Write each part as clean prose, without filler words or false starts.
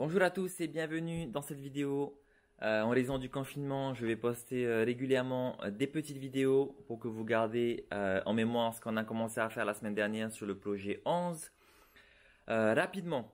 Bonjour à tous et bienvenue dans cette vidéo. En raison du confinement, je vais poster régulièrement des petites vidéos pour que vous gardez en mémoire ce qu'on a commencé à faire la semaine dernière sur le projet 11. Rapidement.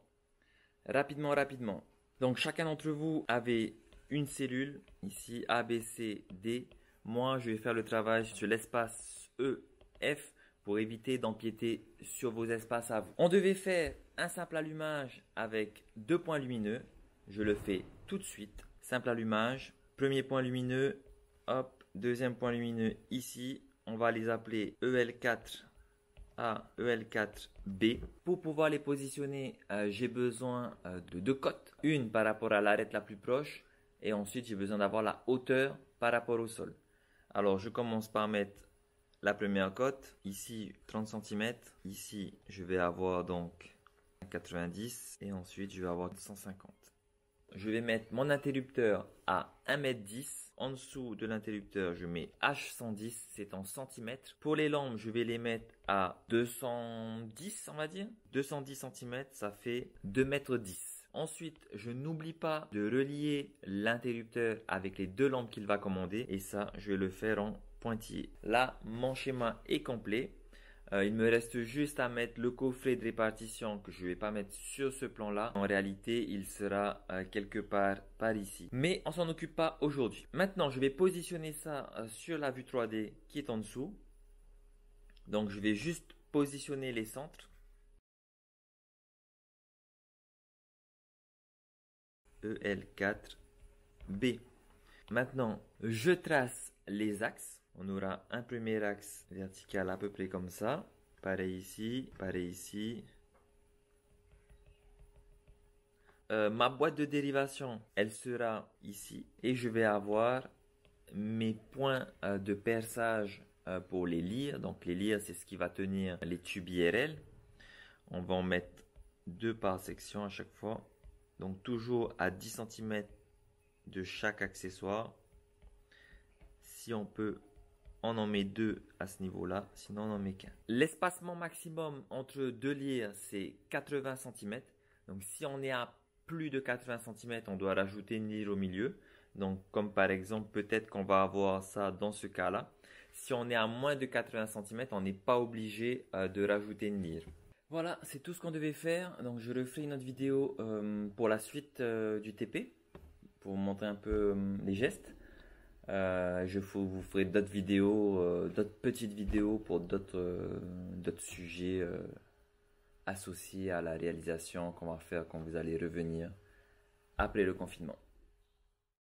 Donc chacun d'entre vous avait une cellule, ici A, B, C, D. Moi, je vais faire le travail sur l'espace E, F pour éviter d'empiéter sur vos espaces à vous. On devait faire un simple allumage avec 2 points lumineux. Je le fais tout de suite. Simple allumage. Premier point lumineux. Hop. Deuxième point lumineux ici. On va les appeler EL4A, EL4B. Pour pouvoir les positionner, j'ai besoin de 2 cotes. Une par rapport à l'arête la plus proche. Et ensuite, j'ai besoin d'avoir la hauteur par rapport au sol. Alors, je commence par mettre la première cote. Ici, 30 cm. Ici, je vais avoir donc 90 et ensuite je vais avoir 150. Je vais mettre mon interrupteur à 1,10 m. En dessous de l'interrupteur, je mets H110, c'est en centimètres. Pour les lampes, je vais les mettre à 210, on va dire. 210 cm, ça fait 2,10 m. Ensuite, je n'oublie pas de relier l'interrupteur avec les 2 lampes qu'il va commander. Et ça, je vais le faire en pointillé. Là, mon schéma est complet. Il me reste juste à mettre le coffret de répartition que je ne vais pas mettre sur ce plan-là. En réalité, il sera quelque part par ici. Mais on s'en occupe pas aujourd'hui. Maintenant, je vais positionner ça sur la vue 3D qui est en dessous. Donc, je vais juste positionner les centres. EL4B. Maintenant, je trace les axes. On aura un premier axe vertical à peu près comme ça. Pareil ici, pareil ici. Ma boîte de dérivation, elle sera ici. Et je vais avoir mes points de perçage pour les lyres. Donc les lyres, c'est ce qui va tenir les tubes IRL. On va en mettre 2 par section à chaque fois. Donc toujours à 10 cm de chaque accessoire. Si on peut, on en met 2 à ce niveau-là, sinon on n'en met qu'un. L'espacement maximum entre 2 lyres, c'est 80 cm. Donc si on est à plus de 80 cm, on doit rajouter une lyre au milieu. Donc comme par exemple, peut-être qu'on va avoir ça dans ce cas-là. Si on est à moins de 80 cm, on n'est pas obligé de rajouter une lyre. Voilà, c'est tout ce qu'on devait faire. Donc je referai une autre vidéo pour la suite du TP, pour vous montrer un peu les gestes. Vous ferai d'autres vidéos, d'autres petites vidéos pour d'autres sujets associés à la réalisation qu'on va faire quand vous allez revenir après le confinement.